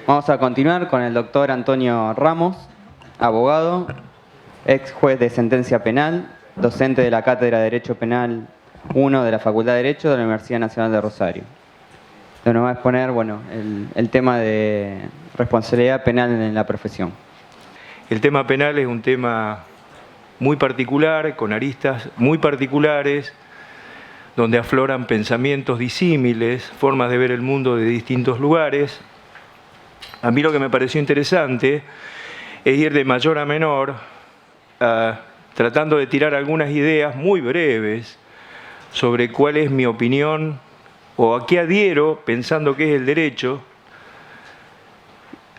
Vamos a continuar con el doctor Antonio Ramos, abogado, ex juez de sentencia penal, docente de la Cátedra de Derecho Penal 1 de la Facultad de Derecho de la Universidad Nacional de Rosario. Nos va a exponer el tema de responsabilidad penal en la profesión. El tema penal es un tema muy particular, con aristas muy particulares, donde afloran pensamientos disímiles, formas de ver el mundo de distintos lugares. A mí lo que me pareció interesante es ir de mayor a menor, tratando de tirar algunas ideas muy breves sobre cuál es mi opinión o a qué adhiero pensando que es el derecho,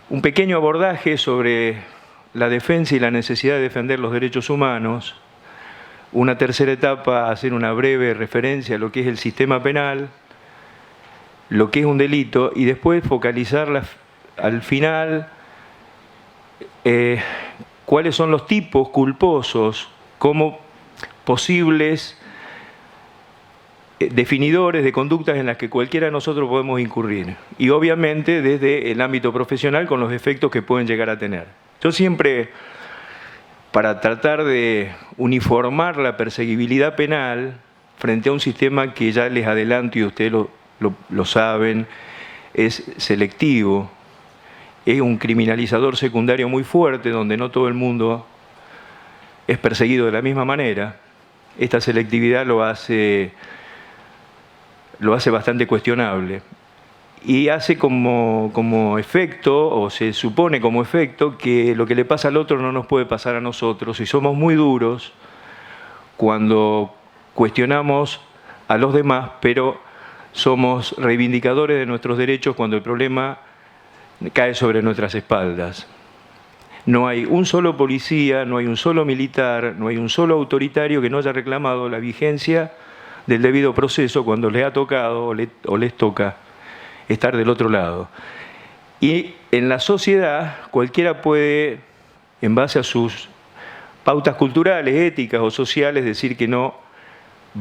un pequeño abordaje sobre la defensa y la necesidad de defender los derechos humanos, una tercera etapa, hacer una breve referencia a lo que es el sistema penal, lo que es un delito, y después focalizar al final cuáles son los tipos culposos como posibles definidores de conductas en las que cualquiera de nosotros podemos incurrir. Y obviamente desde el ámbito profesional con los efectos que pueden llegar a tener. Yo siempre, para tratar de uniformar la perseguibilidad penal frente a un sistema que ya les adelanto y ustedes lo saben, es selectivo, es un criminalizador secundario muy fuerte donde no todo el mundo es perseguido de la misma manera. Esta selectividad lo hace bastante cuestionable y hace como efecto, o se supone como efecto, que lo que le pasa al otro no nos puede pasar a nosotros, y somos muy duros cuando cuestionamos a los demás, pero somos reivindicadores de nuestros derechos cuando el problema cae sobre nuestras espaldas. No hay un solo policía, no hay un solo militar, no hay un solo autoritario que no haya reclamado la vigencia del debido proceso cuando les ha tocado o les toca estar del otro lado. Y en la sociedad cualquiera puede, en base a sus pautas culturales, éticas o sociales, decir que no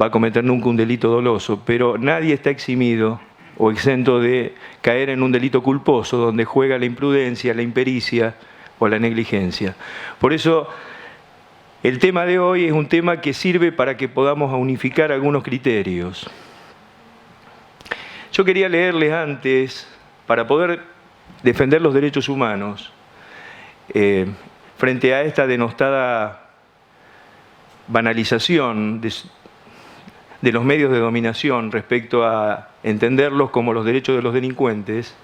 va a cometer nunca un delito doloso, pero nadie está eximido o exento de caer en un delito culposo donde juega la imprudencia, la impericia o la negligencia. Por eso el tema de hoy es un tema que sirve para que podamos unificar algunos criterios. Yo quería leerles antes, para poder defender los derechos humanos, frente a esta denostada banalización de los medios de dominación respecto a entenderlos como los derechos de los delincuentes,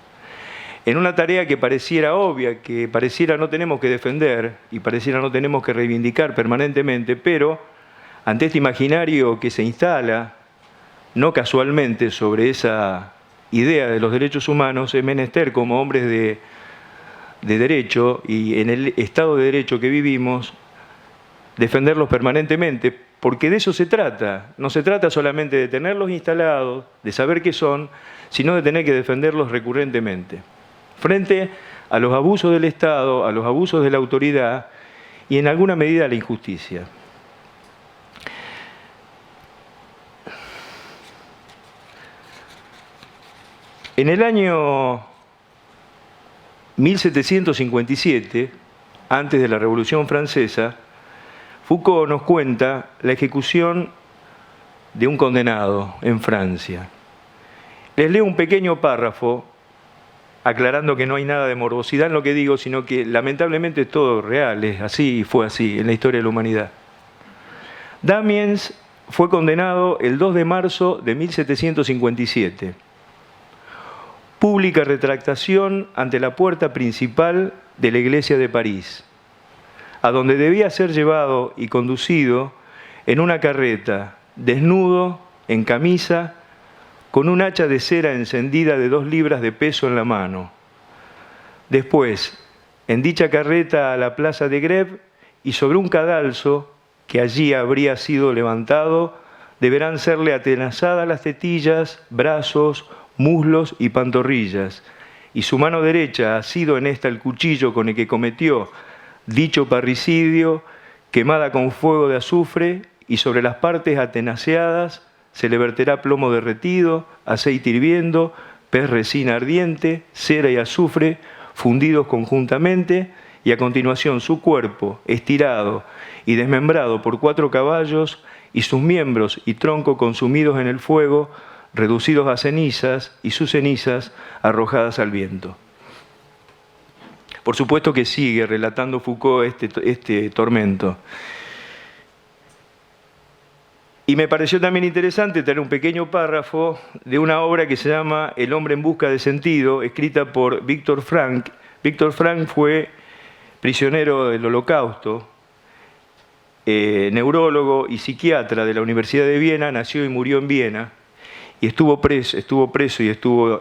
en una tarea que pareciera obvia, que pareciera no tenemos que defender y pareciera no tenemos que reivindicar permanentemente, pero ante este imaginario que se instala, no casualmente, sobre esa idea de los derechos humanos, es menester como hombres de derecho y en el Estado de Derecho que vivimos, defenderlos permanentemente, porque de eso se trata. No se trata solamente de tenerlos instalados, de saber qué son, sino de tener que defenderlos recurrentemente frente a los abusos del Estado, a los abusos de la autoridad y en alguna medida a la injusticia. En el año 1757, antes de la Revolución Francesa, Foucault nos cuenta la ejecución de un condenado en Francia. Les leo un pequeño párrafo aclarando que no hay nada de morbosidad en lo que digo, sino que lamentablemente es todo real, es así y fue así en la historia de la humanidad. Damiens fue condenado el 2 de marzo de 1757. Pública retractación ante la puerta principal de la iglesia de París, a donde debía ser llevado y conducido en una carreta, desnudo, en camisa, con un hacha de cera encendida de 2 libras de peso en la mano. Después, en dicha carreta a la plaza de Grève y sobre un cadalso que allí habría sido levantado, deberán serle atenazadas las tetillas, brazos, muslos y pantorrillas, y su mano derecha ha sido en esta el cuchillo con el que cometió dicho parricidio, quemada con fuego de azufre, y sobre las partes atenaceadas se le verterá plomo derretido, aceite hirviendo, pez resina ardiente, cera y azufre, fundidos conjuntamente, y a continuación su cuerpo, estirado y desmembrado por 4 caballos, y sus miembros y tronco consumidos en el fuego, reducidos a cenizas, y sus cenizas arrojadas al viento. Por supuesto que sigue relatando Foucault este tormento. Y me pareció también interesante tener un pequeño párrafo de una obra que se llama El hombre en busca de sentido, escrita por Viktor Frankl. Viktor Frankl fue prisionero del Holocausto, neurólogo y psiquiatra de la Universidad de Viena, nació y murió en Viena, y estuvo preso y estuvo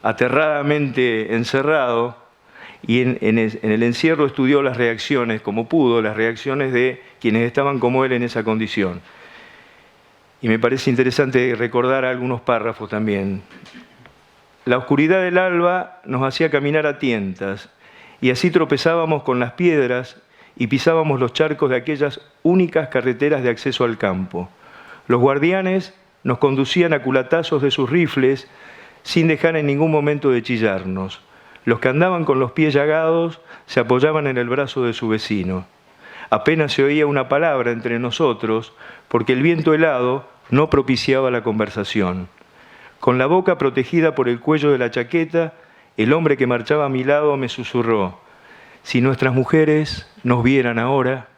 aterradamente encerrado, y en el encierro estudió las reacciones, como pudo, las reacciones de quienes estaban como él en esa condición. Y me parece interesante recordar algunos párrafos también. La oscuridad del alba nos hacía caminar a tientas, y así tropezábamos con las piedras y pisábamos los charcos de aquellas únicas carreteras de acceso al campo. Los guardianes nos conducían a culatazos de sus rifles sin dejar en ningún momento de chillarnos. Los que andaban con los pies llagados se apoyaban en el brazo de su vecino. Apenas se oía una palabra entre nosotros, porque el viento helado no propiciaba la conversación. Con la boca protegida por el cuello de la chaqueta, el hombre que marchaba a mi lado me susurró: si nuestras mujeres nos vieran ahora,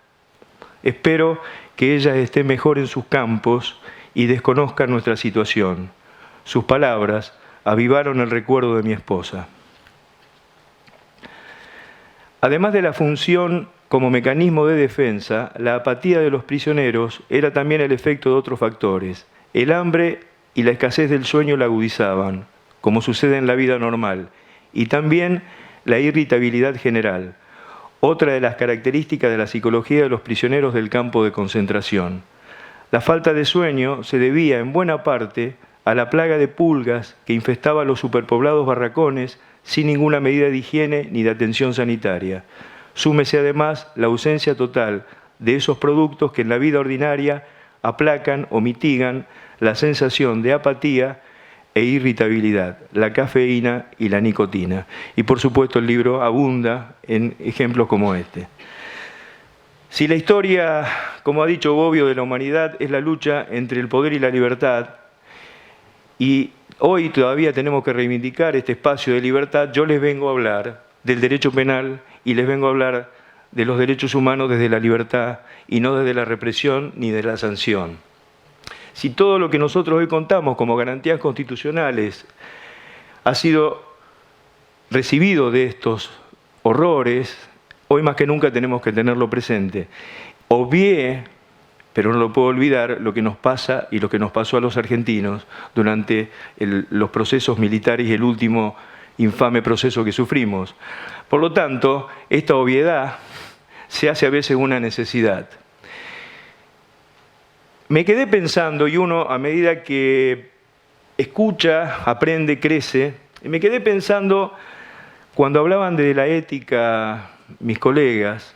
espero que ellas estén mejor en sus campos y desconozcan nuestra situación. Sus palabras avivaron el recuerdo de mi esposa. Además de la función como mecanismo de defensa, la apatía de los prisioneros era también el efecto de otros factores. El hambre y la escasez del sueño la agudizaban, como sucede en la vida normal, y también la irritabilidad general, otra de las características de la psicología de los prisioneros del campo de concentración. La falta de sueño se debía en buena parte a la plaga de pulgas que infestaba los superpoblados barracones sin ninguna medida de higiene ni de atención sanitaria. Súmese además la ausencia total de esos productos que en la vida ordinaria aplacan o mitigan la sensación de apatía e irritabilidad, la cafeína y la nicotina. Y por supuesto el libro abunda en ejemplos como este. Si la historia, como ha dicho Bobbio, de la humanidad es la lucha entre el poder y la libertad, y hoy todavía tenemos que reivindicar este espacio de libertad, yo les vengo a hablar del derecho penal y les vengo a hablar de los derechos humanos desde la libertad y no desde la represión ni de la sanción. Si todo lo que nosotros hoy contamos como garantías constitucionales ha sido recibido de estos horrores, hoy más que nunca tenemos que tenerlo presente. Obvié, pero no lo puedo olvidar, lo que nos pasa y lo que nos pasó a los argentinos durante los procesos militares y el último infame proceso que sufrimos. Por lo tanto, esta obviedad se hace a veces una necesidad. Me quedé pensando, y uno a medida que escucha, aprende, crece, y me quedé pensando cuando hablaban de la ética mis colegas,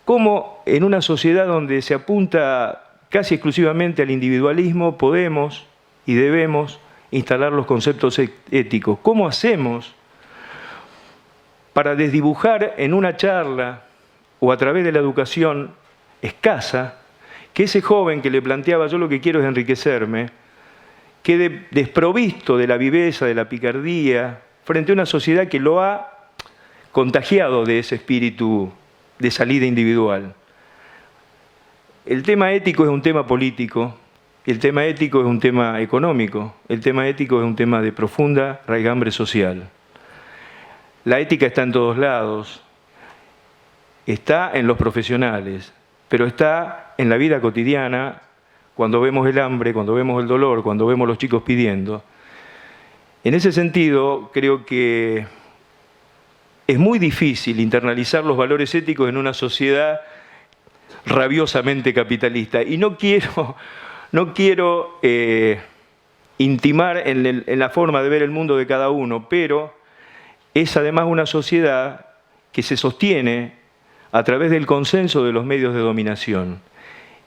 cómo en una sociedad donde se apunta casi exclusivamente al individualismo podemos y debemos instalar los conceptos éticos. ¿Cómo hacemos para desdibujar en una charla o a través de la educación escasa que ese joven que le planteaba yo lo que quiero es enriquecerme, quede desprovisto de la viveza, de la picardía, frente a una sociedad que lo ha contagiado de ese espíritu de salida individual? El tema ético es un tema político, el tema ético es un tema económico, el tema ético es un tema de profunda raigambre social. La ética está en todos lados, está en los profesionales, pero está en la vida cotidiana, cuando vemos el hambre, cuando vemos el dolor, cuando vemos los chicos pidiendo. En ese sentido, creo que es muy difícil internalizar los valores éticos en una sociedad rabiosamente capitalista. Y no quiero intimar en la forma de ver el mundo de cada uno, pero es además una sociedad que se sostiene a través del consenso de los medios de dominación.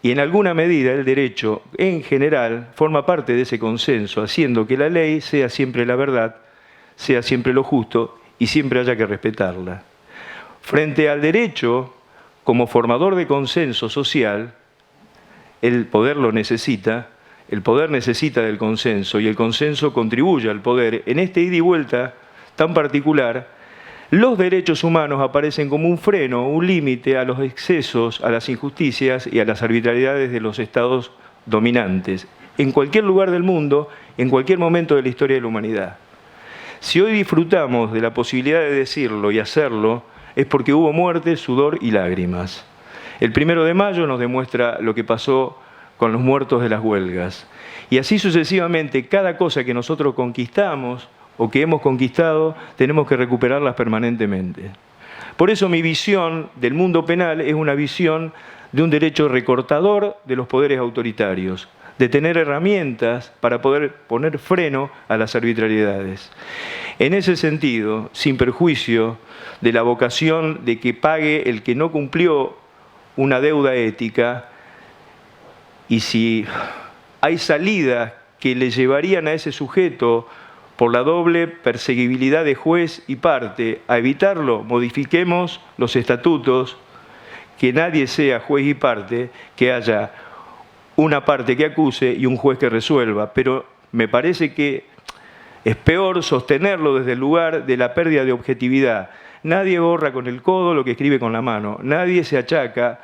Y en alguna medida el derecho, en general, forma parte de ese consenso, haciendo que la ley sea siempre la verdad, sea siempre lo justo y siempre haya que respetarla. Frente al derecho, como formador de consenso social, el poder lo necesita, el poder necesita del consenso y el consenso contribuye al poder. En este ida y vuelta tan particular, los derechos humanos aparecen como un freno, un límite a los excesos, a las injusticias y a las arbitrariedades de los estados dominantes, en cualquier lugar del mundo, en cualquier momento de la historia de la humanidad. Si hoy disfrutamos de la posibilidad de decirlo y hacerlo, es porque hubo muerte, sudor y lágrimas. El 1 de mayo nos demuestra lo que pasó con los muertos de las huelgas. Y así sucesivamente, cada cosa que nosotros conquistamos o que hemos conquistado, tenemos que recuperarlas permanentemente. Por eso mi visión del mundo penal es una visión de un derecho recortador de los poderes autoritarios, de tener herramientas para poder poner freno a las arbitrariedades. En ese sentido, sin perjuicio de la vocación de que pague el que no cumplió una deuda ética, y si hay salidas que le llevarían a ese sujeto por la doble perseguibilidad de juez y parte a evitarlo, modifiquemos los estatutos, que nadie sea juez y parte, que haya una parte que acuse y un juez que resuelva. Pero me parece que es peor sostenerlo desde el lugar de la pérdida de objetividad. Nadie borra con el codo lo que escribe con la mano. Nadie se achaca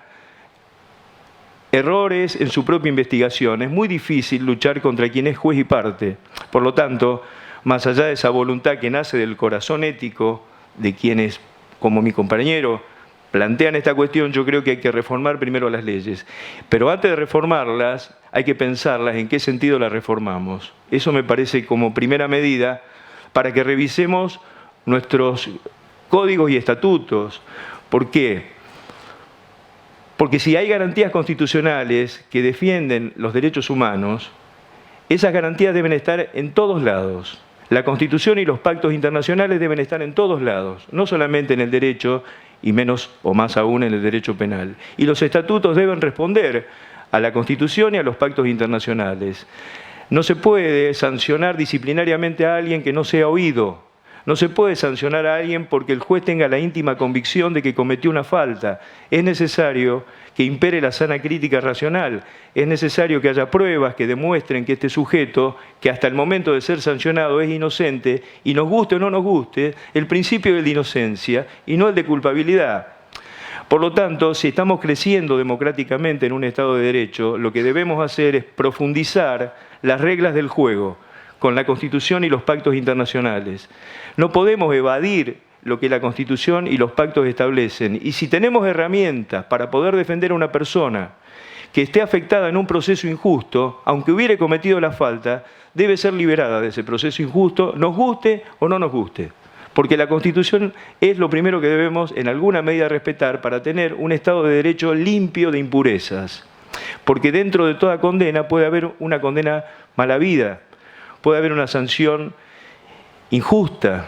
errores en su propia investigación. Es muy difícil luchar contra quien es juez y parte. Por lo tanto, más allá de esa voluntad que nace del corazón ético de quienes, como mi compañero, plantean esta cuestión, yo creo que hay que reformar primero las leyes. Pero antes de reformarlas, hay que pensarlas en qué sentido las reformamos. Eso me parece como primera medida para que revisemos nuestros códigos y estatutos. ¿Por qué? Porque si hay garantías constitucionales que defienden los derechos humanos, esas garantías deben estar en todos lados. La Constitución y los pactos internacionales deben estar en todos lados, no solamente en el derecho y menos o más aún en el derecho penal. Y los estatutos deben responder a la Constitución y a los pactos internacionales. No se puede sancionar disciplinariamente a alguien que no sea oído. No se puede sancionar a alguien porque el juez tenga la íntima convicción de que cometió una falta. Es necesario que impere la sana crítica racional. Es necesario que haya pruebas que demuestren que este sujeto, que hasta el momento de ser sancionado es inocente, y nos guste o no nos guste, el principio es el de inocencia y no el de culpabilidad. Por lo tanto, si estamos creciendo democráticamente en un Estado de Derecho, lo que debemos hacer es profundizar las reglas del juego con la Constitución y los pactos internacionales. No podemos evadir lo que la Constitución y los pactos establecen. Y si tenemos herramientas para poder defender a una persona que esté afectada en un proceso injusto, aunque hubiere cometido la falta, debe ser liberada de ese proceso injusto, nos guste o no nos guste. Porque la Constitución es lo primero que debemos en alguna medida respetar para tener un Estado de Derecho limpio de impurezas. Porque dentro de toda condena puede haber una condena mala vida, puede haber una sanción injusta.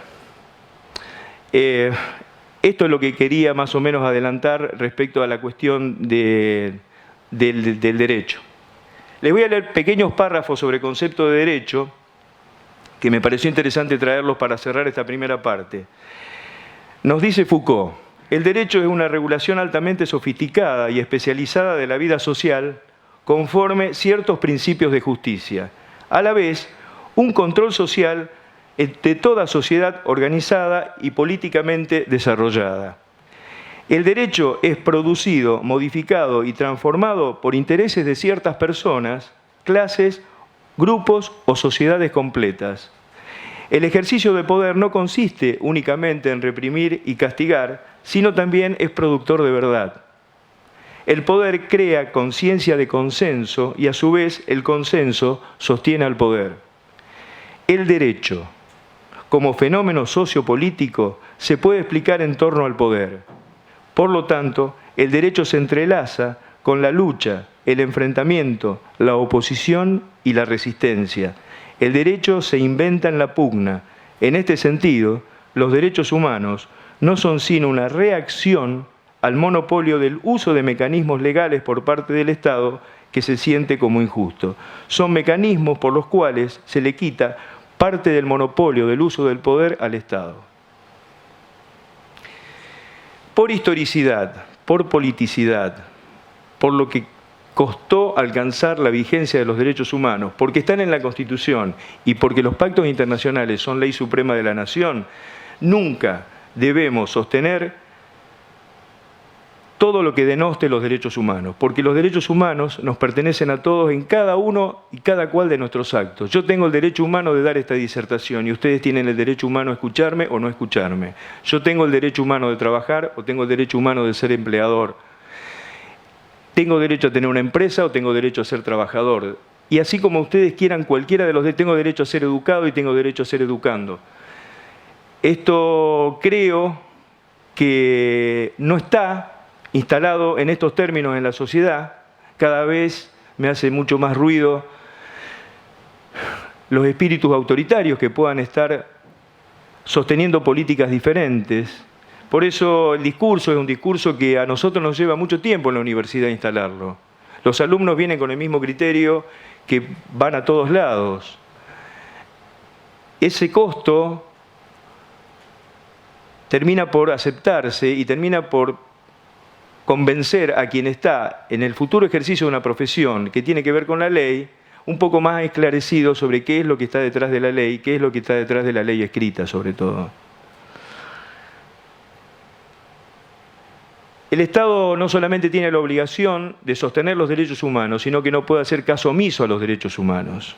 Esto es lo que quería más o menos adelantar respecto a la cuestión del derecho. Les voy a leer pequeños párrafos sobre concepto de derecho que me pareció interesante traerlos para cerrar esta primera parte. Nos dice Foucault, el derecho es una regulación altamente sofisticada y especializada de la vida social conforme ciertos principios de justicia. A la vez, un control social de toda sociedad organizada y políticamente desarrollada. El derecho es producido, modificado y transformado por intereses de ciertas personas, clases, grupos o sociedades completas. El ejercicio de poder no consiste únicamente en reprimir y castigar, sino también es productor de verdad. El poder crea conciencia de consenso y a su vez el consenso sostiene al poder. El derecho, como fenómeno sociopolítico, se puede explicar en torno al poder. Por lo tanto, el derecho se entrelaza con la lucha, el enfrentamiento, la oposición y la resistencia. El derecho se inventa en la pugna. En este sentido, los derechos humanos no son sino una reacción al monopolio del uso de mecanismos legales por parte del Estado que se siente como injusto. Son mecanismos por los cuales se le quita parte del monopolio del uso del poder al Estado. Por historicidad, por politicidad, por lo que costó alcanzar la vigencia de los derechos humanos, porque están en la Constitución y porque los pactos internacionales son ley suprema de la nación, nunca debemos sostener todo lo que denoste los derechos humanos, porque los derechos humanos nos pertenecen a todos en cada uno y cada cual de nuestros actos. Yo tengo el derecho humano de dar esta disertación y ustedes tienen el derecho humano a escucharme o no escucharme. Yo tengo el derecho humano de trabajar o tengo el derecho humano de ser empleador. Tengo derecho a tener una empresa o tengo derecho a ser trabajador. Y así como ustedes quieran cualquiera de los dos, tengo derecho a ser educado y tengo derecho a ser educando. Esto creo que no está instalado en estos términos en la sociedad. Cada vez me hace mucho más ruido los espíritus autoritarios que puedan estar sosteniendo políticas diferentes. Por eso el discurso es un discurso que a nosotros nos lleva mucho tiempo en la universidad instalarlo. Los alumnos vienen con el mismo criterio que van a todos lados. Ese costo termina por aceptarse y termina por convencer a quien está en el futuro ejercicio de una profesión que tiene que ver con la ley, un poco más esclarecido sobre qué es lo que está detrás de la ley, qué es lo que está detrás de la ley escrita, sobre todo. El Estado no solamente tiene la obligación de sostener los derechos humanos, sino que no puede hacer caso omiso a los derechos humanos.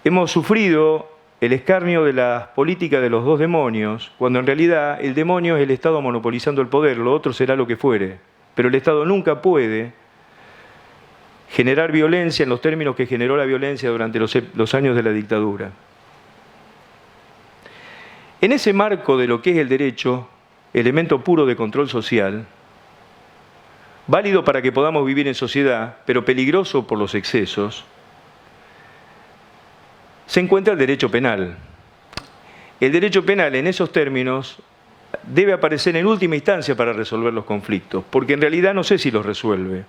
Hemos sufrido el escarnio de las políticas de los dos demonios, cuando en realidad el demonio es el Estado monopolizando el poder, lo otro será lo que fuere. Pero el Estado nunca puede generar violencia en los términos que generó la violencia durante los años de la dictadura. En ese marco de lo que es el derecho, elemento puro de control social, válido para que podamos vivir en sociedad, pero peligroso por los excesos, se encuentra el derecho penal. El derecho penal en esos términos debe aparecer en última instancia para resolver los conflictos, porque en realidad no sé si los resuelve.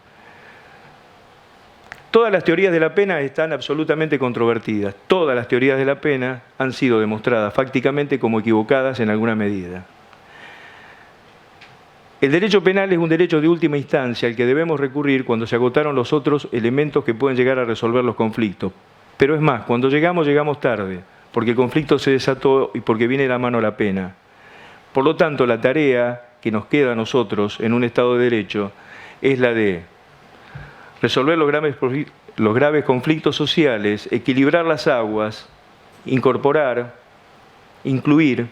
Todas las teorías de la pena están absolutamente controvertidas. Todas las teorías de la pena han sido demostradas fácticamente como equivocadas en alguna medida. El derecho penal es un derecho de última instancia al que debemos recurrir cuando se agotaron los otros elementos que pueden llegar a resolver los conflictos. Pero es más, cuando llegamos tarde, porque el conflicto se desató y porque viene de la mano la pena. Por lo tanto, la tarea que nos queda a nosotros en un Estado de Derecho es la de resolver los graves conflictos sociales, equilibrar las aguas, incorporar, incluir,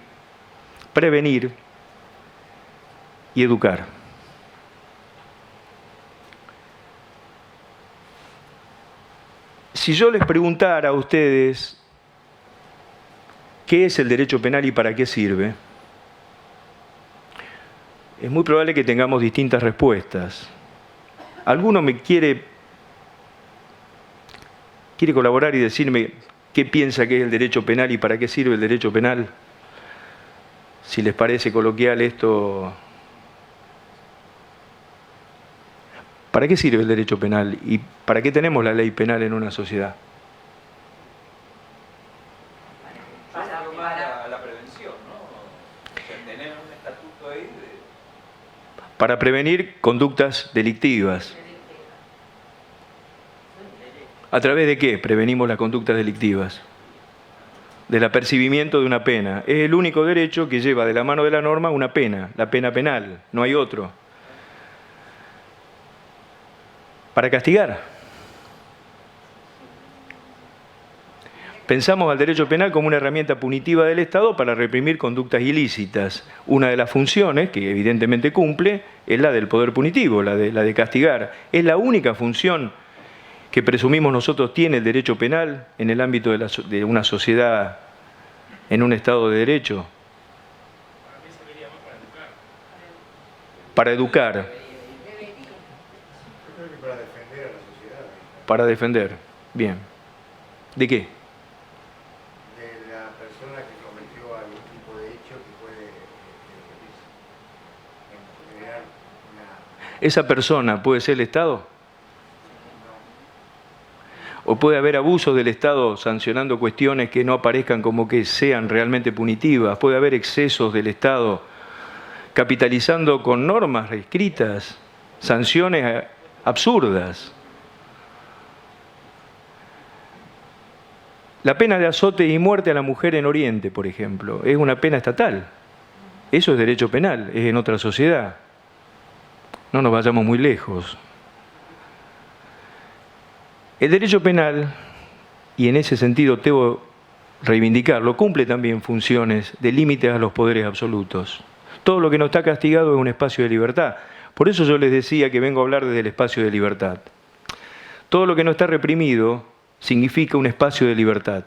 prevenir y educar. Si yo les preguntara a ustedes qué es el derecho penal y para qué sirve, es muy probable que tengamos distintas respuestas. ¿Alguno me quiere colaborar y decirme qué piensa que es el derecho penal y para qué sirve el derecho penal? Si les parece coloquial esto. ¿Para qué sirve el derecho penal y para qué tenemos la ley penal en una sociedad? Para la prevención, ¿no? Tener un estatuto ahí Para prevenir conductas delictivas. ¿A través de qué prevenimos las conductas delictivas? Del apercibimiento de una pena. Es el único derecho que lleva de la mano de la norma una pena, la pena penal, no hay otro. Para castigar. Pensamos al derecho penal como una herramienta punitiva del Estado para reprimir conductas ilícitas. Una de las funciones, que evidentemente cumple, es la del poder punitivo, la de castigar. Es la única función que presumimos nosotros tiene el derecho penal en el ámbito de una sociedad, en un Estado de Derecho. Para educar. Para defender. Bien. ¿De qué? De la persona que cometió algún tipo de hecho que puede generar una... ¿Esa persona puede ser el Estado? o puede haber abusos del Estado sancionando cuestiones que no aparezcan como que sean realmente punitivas, puede haber excesos del Estado capitalizando con normas reescritas, sanciones absurdas. La pena de azote y muerte a la mujer en Oriente, por ejemplo, es una pena estatal. Eso es derecho penal, es en otra sociedad. No nos vayamos muy lejos. El derecho penal, y en ese sentido debo reivindicarlo, cumple también funciones de límites a los poderes absolutos. Todo lo que no está castigado es un espacio de libertad. Por eso yo les decía que vengo a hablar desde el espacio de libertad. Todo lo que no está reprimido significa un espacio de libertad.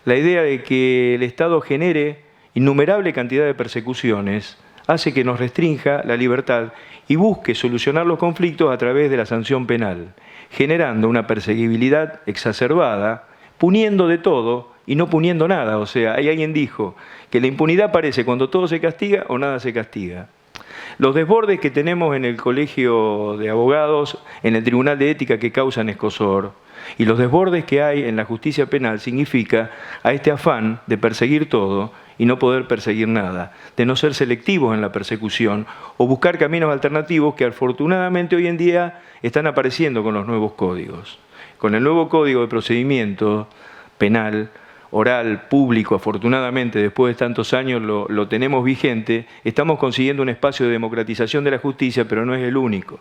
La idea de que el Estado genere innumerable cantidad de persecuciones hace que nos restrinja la libertad y busque solucionar los conflictos a través de la sanción penal, generando una perseguibilidad exacerbada, puniendo de todo y no puniendo nada. O sea, hay alguien dijo que la impunidad aparece cuando todo se castiga o nada se castiga. Los desbordes que tenemos en el Colegio de Abogados, en el Tribunal de Ética que causan escozor, y los desbordes que hay en la justicia penal significa a este afán de perseguir todo y no poder perseguir nada, de no ser selectivos en la persecución o buscar caminos alternativos que afortunadamente hoy en día están apareciendo con los nuevos códigos. Con el nuevo Código de Procedimiento Penal, oral, público, afortunadamente después de tantos años lo tenemos vigente, estamos consiguiendo un espacio de democratización de la justicia, pero no es el único,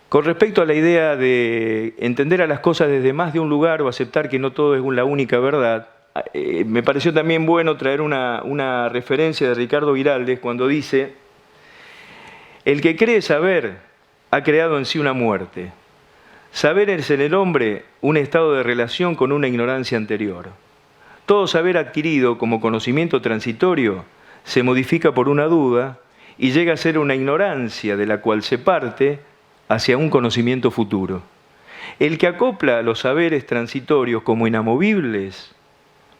Con respecto a la idea de entender a las cosas desde más de un lugar o aceptar que no todo es la única verdad, me pareció también bueno traer una referencia de Ricardo Giraldes cuando dice: el que cree saber ha creado en sí una muerte. Saber es en el hombre un estado de relación con una ignorancia anterior. Todo saber adquirido como conocimiento transitorio se modifica por una duda y llega a ser una ignorancia de la cual se parte hacia un conocimiento futuro. El que acopla los saberes transitorios como inamovibles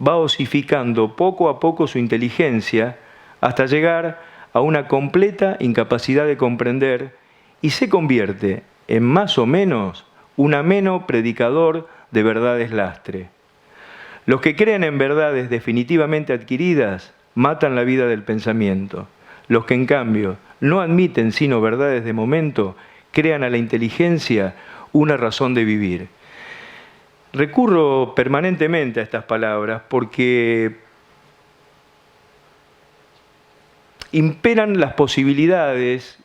va osificando poco a poco su inteligencia hasta llegar a una completa incapacidad de comprender y se convierte en más o menos un ameno predicador de verdades lastre. Los que creen en verdades definitivamente adquiridas matan la vida del pensamiento. Los que en cambio no admiten sino verdades de momento crean a la inteligencia una razón de vivir. Recurro permanentemente a estas palabras porque imperan las posibilidades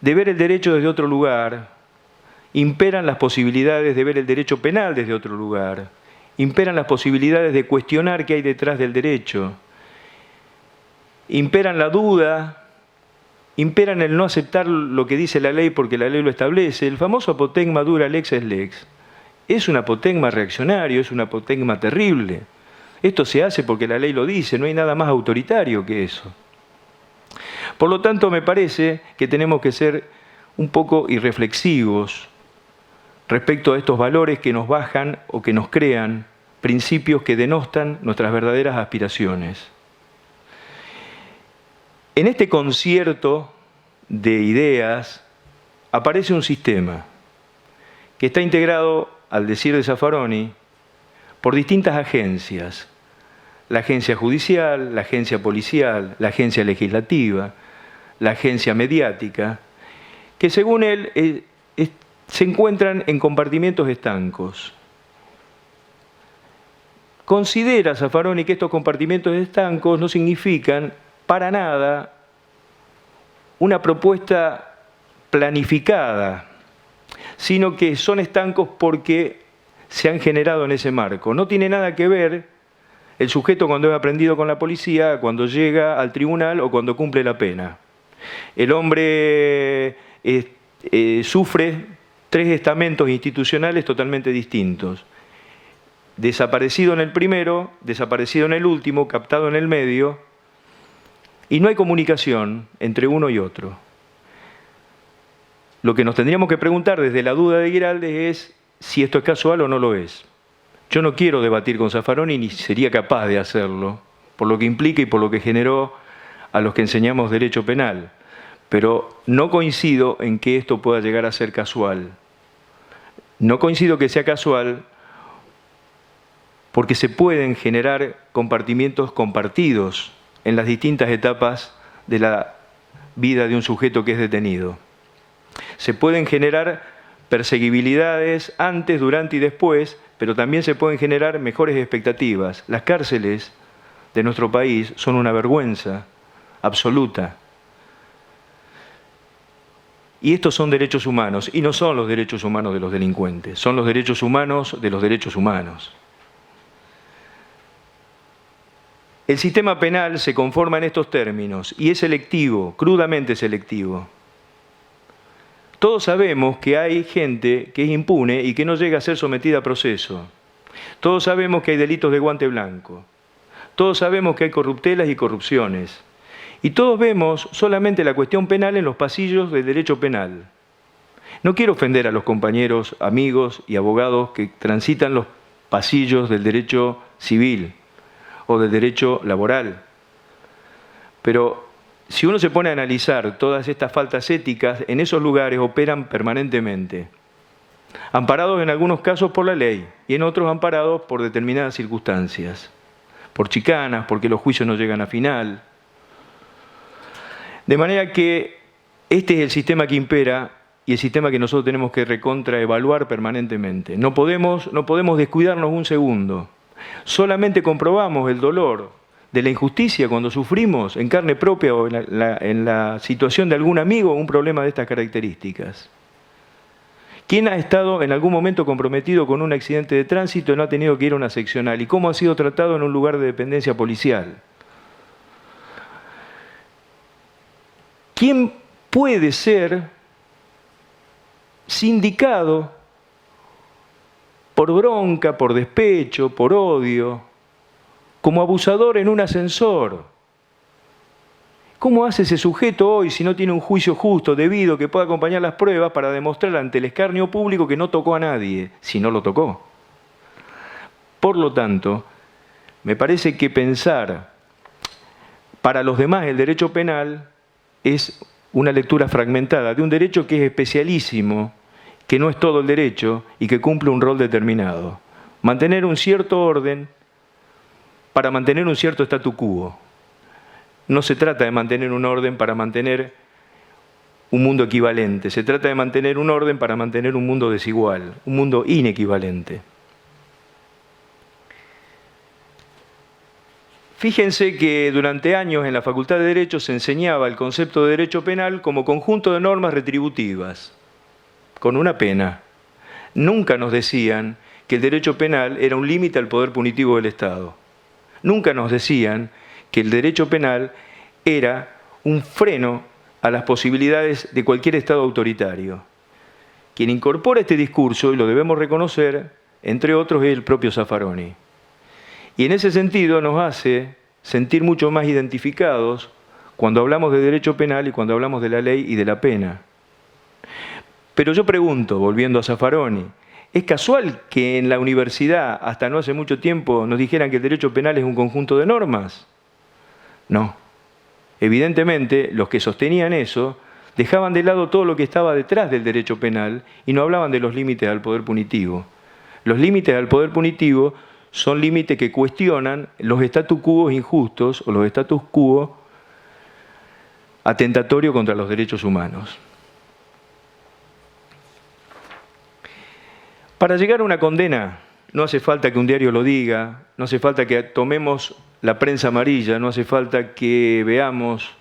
de ver el derecho desde otro lugar, imperan las posibilidades de ver el derecho penal desde otro lugar, imperan las posibilidades de cuestionar qué hay detrás del derecho, imperan la duda, imperan el no aceptar lo que dice la ley porque la ley lo establece. El famoso apotegma dura lex es lex. Es un apotegma reaccionario, es un apotegma terrible. Esto se hace porque la ley lo dice, no hay nada más autoritario que eso. Por lo tanto, me parece que tenemos que ser un poco irreflexivos respecto a estos valores que nos bajan o que nos crean principios que denostan nuestras verdaderas aspiraciones. En este concierto de ideas aparece un sistema que está integrado, al decir de Zaffaroni, por distintas agencias. La agencia judicial, la agencia policial, la agencia legislativa, la agencia mediática, que según él se encuentran en compartimientos estancos. Considera Zaffaroni que estos compartimentos estancos no significan para nada una propuesta planificada, sino que son estancos porque se han generado en ese marco. No tiene nada que ver el sujeto cuando es aprendido con la policía, cuando llega al tribunal o cuando cumple la pena. El hombre sufre 3 estamentos institucionales totalmente distintos. Desaparecido en el primero, desaparecido en el último, captado en el medio, y no hay comunicación entre uno y otro. Lo que nos tendríamos que preguntar desde la duda de Giraldes es si esto es casual o no lo es. Yo no quiero debatir con Zaffaroni ni sería capaz de hacerlo, por lo que implica y por lo que generó a los que enseñamos derecho penal. Pero no coincido en que esto pueda llegar a ser casual. No coincido que sea casual porque se pueden generar compartimientos compartidos en las distintas etapas de la vida de un sujeto que es detenido. Se pueden generar perseguibilidades antes, durante y después, pero también se pueden generar mejores expectativas. Las cárceles de nuestro país son una vergüenza absoluta. Y estos son derechos humanos, y no son los derechos humanos de los delincuentes, son los derechos humanos de los derechos humanos. El sistema penal se conforma en estos términos y es selectivo, crudamente selectivo. Todos sabemos que hay gente que es impune y que no llega a ser sometida a proceso. Todos sabemos que hay delitos de guante blanco. Todos sabemos que hay corruptelas y corrupciones. Y todos vemos solamente la cuestión penal en los pasillos del derecho penal. No quiero ofender a los compañeros, amigos y abogados que transitan los pasillos del derecho civil o del derecho laboral. Pero si uno se pone a analizar todas estas faltas éticas, en esos lugares operan permanentemente, amparados en algunos casos por la ley y en otros amparados por determinadas circunstancias, por chicanas, porque los juicios no llegan a final. De manera que este es el sistema que impera y el sistema que nosotros tenemos que recontraevaluar permanentemente. No podemos descuidarnos un segundo. Solamente comprobamos el dolor de la injusticia cuando sufrimos en carne propia o en la situación de algún amigo un problema de estas características. ¿Quién ha estado en algún momento comprometido con un accidente de tránsito y no ha tenido que ir a una seccional? ¿Y cómo ha sido tratado en un lugar de dependencia policial? ¿Quién puede ser sindicado por bronca, por despecho, por odio, como abusador en un ascensor? ¿Cómo hace ese sujeto hoy si no tiene un juicio justo, debido, que pueda acompañar las pruebas para demostrar ante el escarnio público que no tocó a nadie, si no lo tocó? Por lo tanto, me parece que pensar para los demás el derecho penal es una lectura fragmentada de un derecho que es especialísimo, que no es todo el derecho y que cumple un rol determinado. Mantener un cierto orden para mantener un cierto statu quo. No se trata de mantener un orden para mantener un mundo equivalente, se trata de mantener un orden para mantener un mundo desigual, un mundo inequivalente. Fíjense que durante años en la Facultad de Derecho se enseñaba el concepto de derecho penal como conjunto de normas retributivas, con una pena. Nunca nos decían que el derecho penal era un límite al poder punitivo del Estado. Nunca nos decían que el derecho penal era un freno a las posibilidades de cualquier Estado autoritario. Quien incorpora este discurso, y lo debemos reconocer, entre otros, es el propio Zaffaroni. Y en ese sentido nos hace sentir mucho más identificados cuando hablamos de derecho penal y cuando hablamos de la ley y de la pena. Pero yo pregunto, volviendo a Zaffaroni, ¿es casual que en la universidad, hasta no hace mucho tiempo, nos dijeran que el derecho penal es un conjunto de normas? No. Evidentemente, los que sostenían eso dejaban de lado todo lo que estaba detrás del derecho penal y no hablaban de los límites al poder punitivo. Los límites al poder punitivo son límites que cuestionan los status quo injustos o los status quo atentatorios contra los derechos humanos. Para llegar a una condena no hace falta que un diario lo diga, no hace falta que tomemos la prensa amarilla, no hace falta que veamos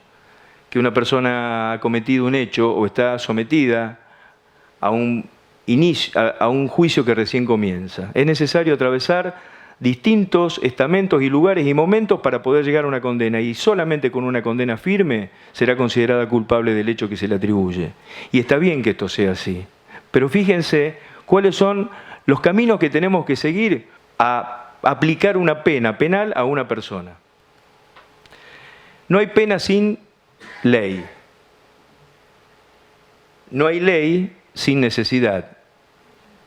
que una persona ha cometido un hecho o está sometida a un juicio que recién comienza. Es necesario atravesar distintos estamentos y lugares y momentos para poder llegar a una condena, y solamente con una condena firme será considerada culpable del hecho que se le atribuye. Y está bien que esto sea así, pero fíjense cuáles son los caminos que tenemos que seguir a aplicar una pena penal a una persona. No hay pena sin ley. No hay ley sin necesidad.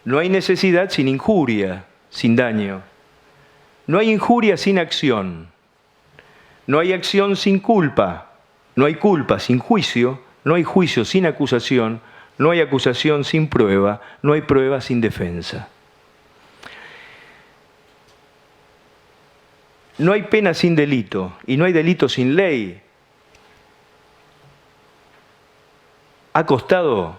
No hay necesidad sin injuria, sin daño. No hay injuria sin acción. No hay acción sin culpa, no hay culpa sin juicio, no hay juicio sin acusación, no hay acusación sin prueba, no hay prueba sin defensa. No hay pena sin delito y no hay delito sin ley. Ha costado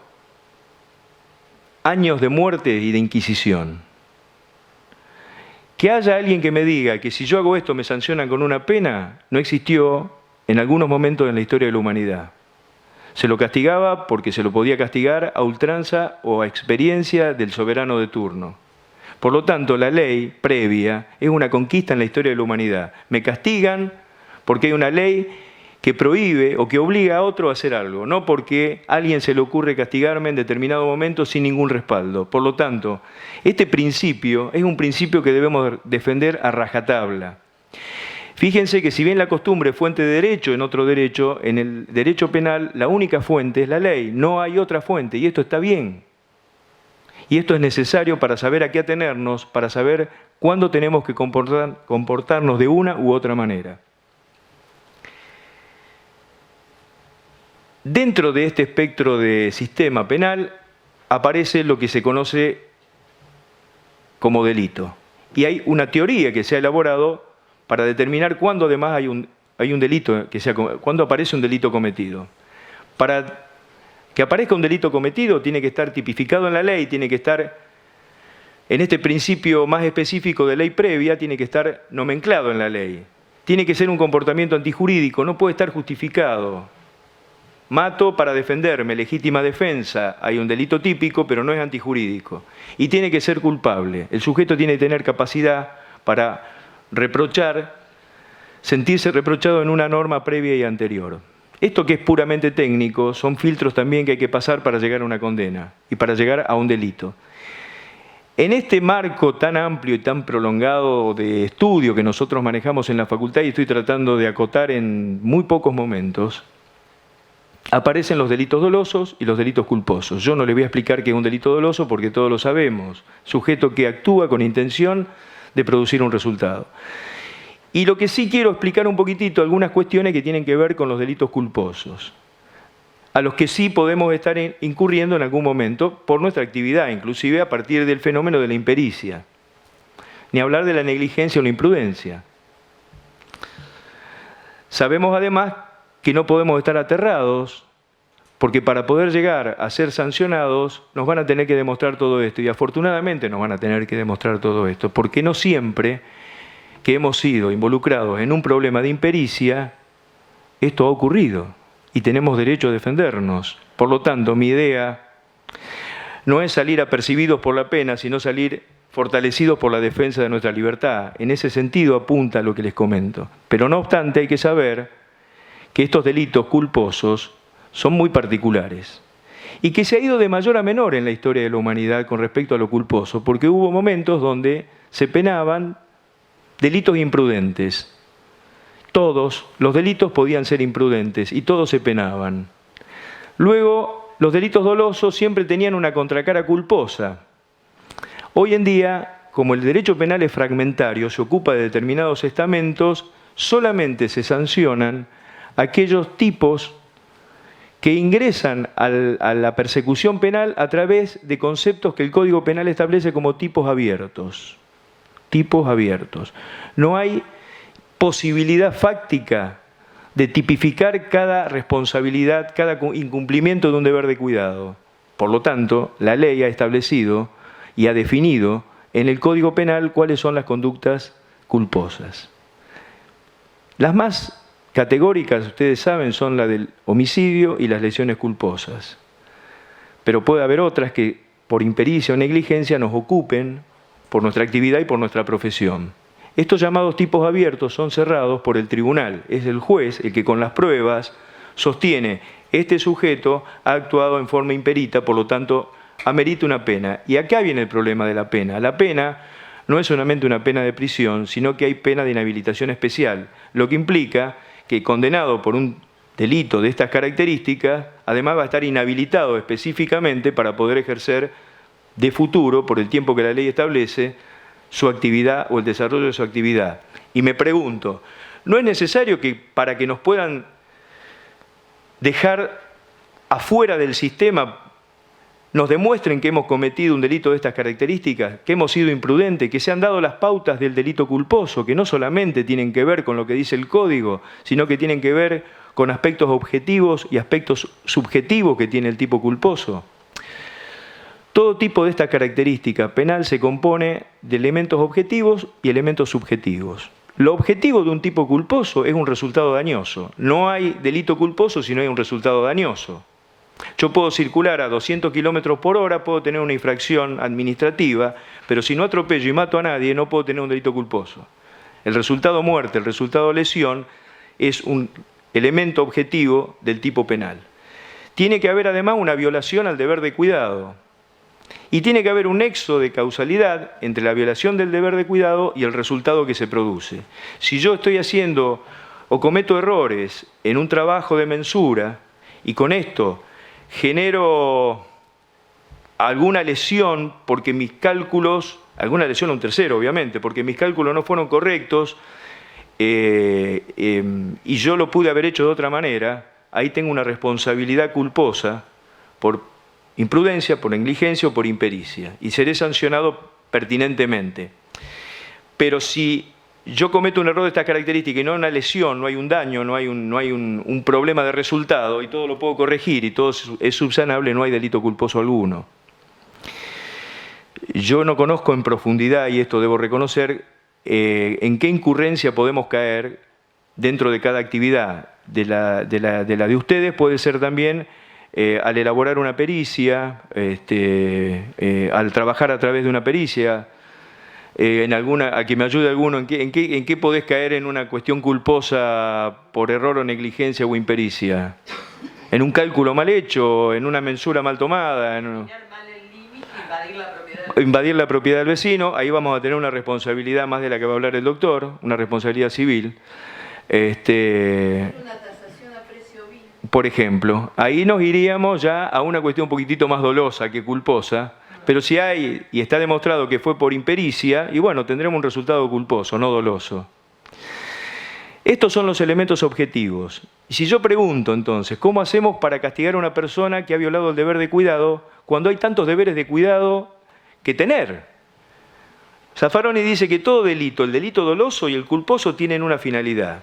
años de muerte y de inquisición. Que haya alguien que me diga que si yo hago esto me sancionan con una pena, no existió en algunos momentos en la historia de la humanidad. Se lo castigaba porque se lo podía castigar a ultranza o a experiencia del soberano de turno. Por lo tanto, la ley previa es una conquista en la historia de la humanidad. Me castigan porque hay una ley que prohíbe o que obliga a otro a hacer algo, no porque a alguien se le ocurre castigarme en determinado momento sin ningún respaldo. Por lo tanto, este principio es un principio que debemos defender a rajatabla. Fíjense que si bien la costumbre es fuente de derecho, en el derecho penal la única fuente es la ley, no hay otra fuente, y esto está bien. Y esto es necesario para saber a qué atenernos, para saber cuándo tenemos que comportarnos de una u otra manera. Dentro de este espectro de sistema penal aparece lo que se conoce como delito. Y hay una teoría que se ha elaborado para determinar cuándo además hay un delito, cuándo aparece un delito cometido. Para que aparezca un delito cometido tiene que estar tipificado en la ley, tiene que estar en este principio más específico de ley previa, tiene que estar nomenclado en la ley. Tiene que ser un comportamiento antijurídico, no puede estar justificado. Mato para defenderme, legítima defensa, hay un delito típico, pero no es antijurídico. Y tiene que ser culpable. El sujeto tiene que tener capacidad para reprochar, sentirse reprochado en una norma previa y anterior. Esto que es puramente técnico son filtros también que hay que pasar para llegar a una condena y para llegar a un delito. En este marco tan amplio y tan prolongado de estudio que nosotros manejamos en la facultad, y estoy tratando de acotar en muy pocos momentos, aparecen los delitos dolosos y los delitos culposos. Yo no le voy a explicar qué es un delito doloso porque todos lo sabemos. Sujeto que actúa con intención de producir un resultado. Y lo que sí quiero explicar un poquitito, algunas cuestiones que tienen que ver con los delitos culposos, a los que sí podemos estar incurriendo en algún momento por nuestra actividad, inclusive a partir del fenómeno de la impericia. Ni hablar de la negligencia o la imprudencia. Sabemos además que no podemos estar aterrados, porque para poder llegar a ser sancionados nos van a tener que demostrar todo esto, y afortunadamente nos van a tener que demostrar todo esto, porque no siempre que hemos sido involucrados en un problema de impericia, esto ha ocurrido, y tenemos derecho a defendernos. Por lo tanto, mi idea no es salir apercibidos por la pena, sino salir fortalecidos por la defensa de nuestra libertad. En ese sentido apunta lo que les comento. Pero no obstante, hay que saber que estos delitos culposos son muy particulares y que se ha ido de mayor a menor en la historia de la humanidad con respecto a lo culposo, porque hubo momentos donde se penaban delitos imprudentes. Todos los delitos podían ser imprudentes y todos se penaban. Luego, los delitos dolosos siempre tenían una contracara culposa. Hoy en día, como el derecho penal es fragmentario, se ocupa de determinados estamentos, solamente se sancionan aquellos tipos que ingresan a la persecución penal a través de conceptos que el Código Penal establece como tipos abiertos. Tipos abiertos. No hay posibilidad fáctica de tipificar cada responsabilidad, cada incumplimiento de un deber de cuidado. Por lo tanto, la ley ha establecido y ha definido en el Código Penal cuáles son las conductas culposas. Las más categóricas, ustedes saben, son la del homicidio y las lesiones culposas. Pero puede haber otras que por impericia o negligencia nos ocupen por nuestra actividad y por nuestra profesión. Estos llamados tipos abiertos son cerrados por el tribunal. Es el juez el que con las pruebas sostiene: este sujeto ha actuado en forma imperita, por lo tanto amerita una pena. Y acá viene el problema de la pena. La pena no es solamente una pena de prisión, sino que hay pena de inhabilitación especial, lo que implica que condenado por un delito de estas características, además va a estar inhabilitado específicamente para poder ejercer de futuro, por el tiempo que la ley establece, su actividad o el desarrollo de su actividad. Y me pregunto, No es necesario que para que nos puedan dejar afuera del sistema nos demuestren que hemos cometido un delito de estas características, que hemos sido imprudentes, que se han dado las pautas del delito culposo, que no solamente tienen que ver con lo que dice el código, sino que tienen que ver con aspectos objetivos y aspectos subjetivos que tiene el tipo culposo. Todo tipo de esta característica penal se compone de elementos objetivos y elementos subjetivos. Lo objetivo de un tipo culposo es un resultado dañoso. No hay delito culposo si no hay un resultado dañoso. Yo puedo circular a 200 kilómetros por hora, puedo tener una infracción administrativa, pero si no atropello y mato a nadie, no puedo tener un delito culposo. El resultado muerte, el resultado lesión, es un elemento objetivo del tipo penal. Tiene que haber además una violación al deber de cuidado. Y tiene que haber un nexo de causalidad entre la violación del deber de cuidado y el resultado que se produce. Si yo estoy haciendo o cometo errores en un trabajo de mensura y con esto genero alguna lesión porque mis cálculos, alguna lesión a un tercero obviamente, porque mis cálculos no fueron correctos y yo lo pude haber hecho de otra manera, ahí tengo una responsabilidad culposa por imprudencia, por negligencia o por impericia, y seré sancionado pertinentemente. Pero si yo cometo un error de estas características y no una lesión, no hay un daño, no hay un problema de resultado y todo lo puedo corregir y todo es subsanable, no hay delito culposo alguno. Yo no conozco en profundidad, y esto debo reconocer, en qué incurrencia podemos caer dentro de cada actividad. De la de ustedes puede ser también al elaborar una pericia, al trabajar a través de una pericia, a que me ayude alguno, ¿en qué podés caer en una cuestión culposa por error o negligencia o impericia? ¿En un cálculo mal hecho? ¿En una mensura mal tomada? Invadir la propiedad del vecino, ahí vamos a tener una responsabilidad más de la que va a hablar el doctor, una responsabilidad civil. Una tasación a precio vil. Por ejemplo, ahí nos iríamos ya a una cuestión un poquitito más dolosa que culposa, pero si hay, y está demostrado que fue por impericia, y bueno, tendremos un resultado culposo, no doloso. Estos son los elementos objetivos. Y si yo pregunto entonces, ¿cómo hacemos para castigar a una persona que ha violado el deber de cuidado cuando hay tantos deberes de cuidado que tener? Zaffaroni dice que todo delito, el delito doloso y el culposo, tienen una finalidad.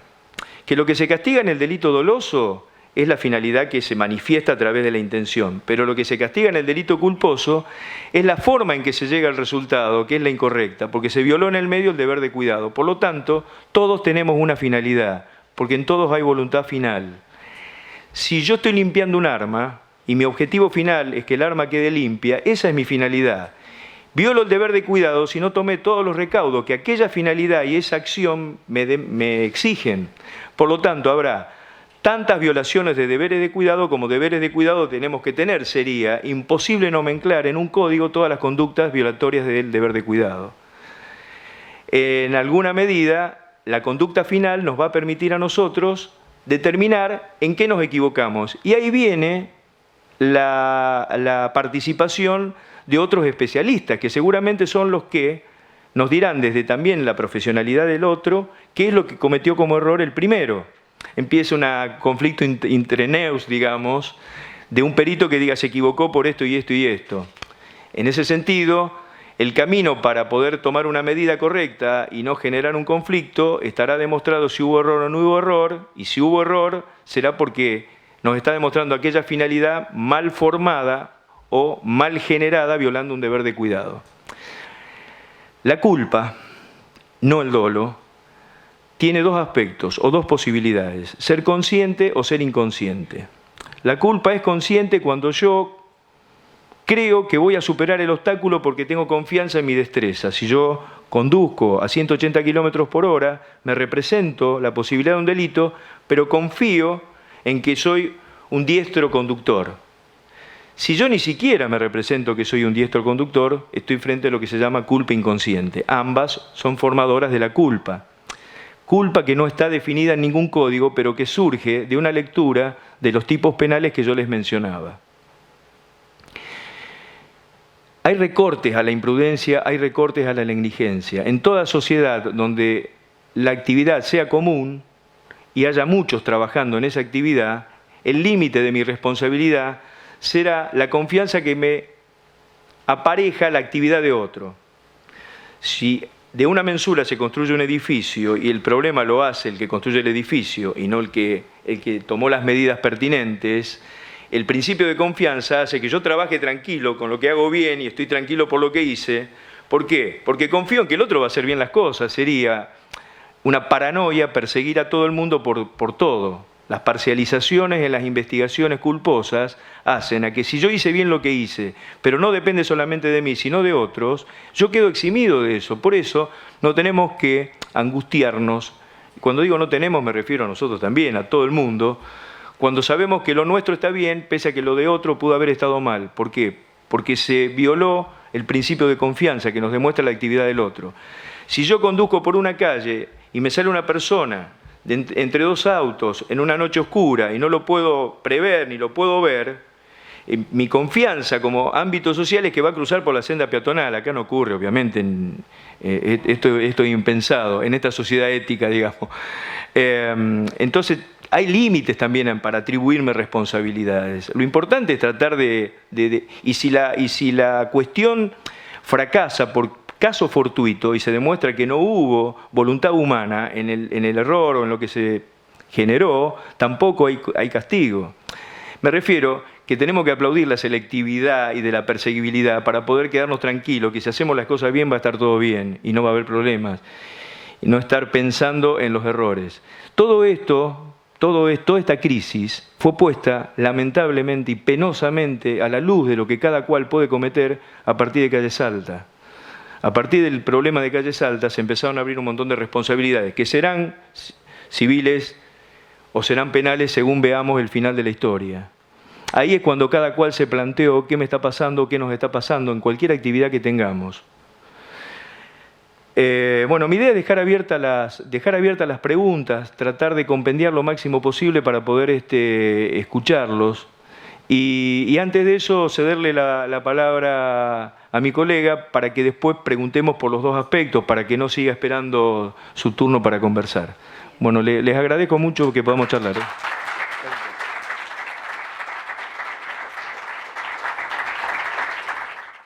Que lo que se castiga en el delito doloso es la finalidad que se manifiesta a través de la intención, pero lo que se castiga en el delito culposo es la forma en que se llega al resultado, que es la incorrecta, porque se violó en el medio el deber de cuidado. Por lo tanto, todos tenemos una finalidad, porque en todos hay voluntad final. Si yo estoy limpiando un arma y mi objetivo final es que el arma quede limpia, esa es mi finalidad. Violo el deber de cuidado si no tomé todos los recaudos que aquella finalidad y esa acción me exigen. Por lo tanto, habrá tantas violaciones de deberes de cuidado como deberes de cuidado tenemos que tener. Sería imposible nomenclar en un código todas las conductas violatorias del deber de cuidado. En alguna medida, la conducta final nos va a permitir a nosotros determinar en qué nos equivocamos. Y ahí viene la participación de otros especialistas, que seguramente son los que nos dirán desde también la profesionalidad del otro qué es lo que cometió como error el primero. Empieza un conflicto intreneus, digamos, de un perito que diga se equivocó por esto y esto y esto. En ese sentido, el camino para poder tomar una medida correcta y no generar un conflicto estará demostrado si hubo error o no hubo error, y si hubo error será porque nos está demostrando aquella finalidad mal formada o mal generada violando un deber de cuidado. La culpa, no el dolo, tiene dos aspectos o dos posibilidades: ser consciente o ser inconsciente. La culpa es consciente cuando yo creo que voy a superar el obstáculo porque tengo confianza en mi destreza. Si yo conduzco a 180 kilómetros por hora, me represento la posibilidad de un delito, pero confío en que soy un diestro conductor. Si yo ni siquiera me represento que soy un diestro conductor, estoy frente a lo que se llama culpa inconsciente. Ambas son formadoras de la culpa. Culpa que no está definida en ningún código, pero que surge de una lectura de los tipos penales que yo les mencionaba. Hay recortes a la imprudencia, hay recortes a la negligencia. En toda sociedad donde la actividad sea común, y haya muchos trabajando en esa actividad, el límite de mi responsabilidad será la confianza que me apareja la actividad de otro. Si de una mensura se construye un edificio y el problema lo hace el que construye el edificio y no el que tomó las medidas pertinentes, el principio de confianza hace que yo trabaje tranquilo con lo que hago bien y estoy tranquilo por lo que hice. ¿Por qué? Porque confío en que el otro va a hacer bien las cosas. Sería una paranoia perseguir a todo el mundo por todo. Las parcializaciones en las investigaciones culposas hacen a que si yo hice bien lo que hice, pero no depende solamente de mí, sino de otros, yo quedo eximido de eso. Por eso no tenemos que angustiarnos. Cuando digo no tenemos, me refiero a nosotros también, a todo el mundo. Cuando sabemos que lo nuestro está bien, pese a que lo de otro pudo haber estado mal. ¿Por qué? Porque se violó el principio de confianza que nos demuestra la actividad del otro. Si yo conduzco por una calle y me sale una persona entre dos autos en una noche oscura y no lo puedo prever ni lo puedo ver, mi confianza como ámbito social es que va a cruzar por la senda peatonal. Acá no ocurre, obviamente, esto es impensado en esta sociedad ética, digamos. Entonces, hay límites también para atribuirme responsabilidades. Lo importante es tratar y si la cuestión fracasa por caso fortuito y se demuestra que no hubo voluntad humana en el error o en lo que se generó, tampoco hay castigo. Me refiero que tenemos que aplaudir la selectividad y de la perseguibilidad para poder quedarnos tranquilos, que si hacemos las cosas bien va a estar todo bien y no va a haber problemas. Y no estar pensando en los errores. Toda esta crisis fue puesta lamentablemente y penosamente a la luz de lo que cada cual puede cometer a partir de Calle Salta. A partir del problema de Calle Salta se empezaron a abrir un montón de responsabilidades que serán civiles o serán penales según veamos el final de la historia. Ahí es cuando cada cual se planteó qué me está pasando, qué nos está pasando en cualquier actividad que tengamos. Bueno, mi idea es dejar abiertas las preguntas, tratar de compendiar lo máximo posible para poder escucharlos. Y antes de eso, cederle la palabra a mi colega para que después preguntemos por los dos aspectos, para que no siga esperando su turno para conversar. Bueno, les agradezco mucho que podamos charlar.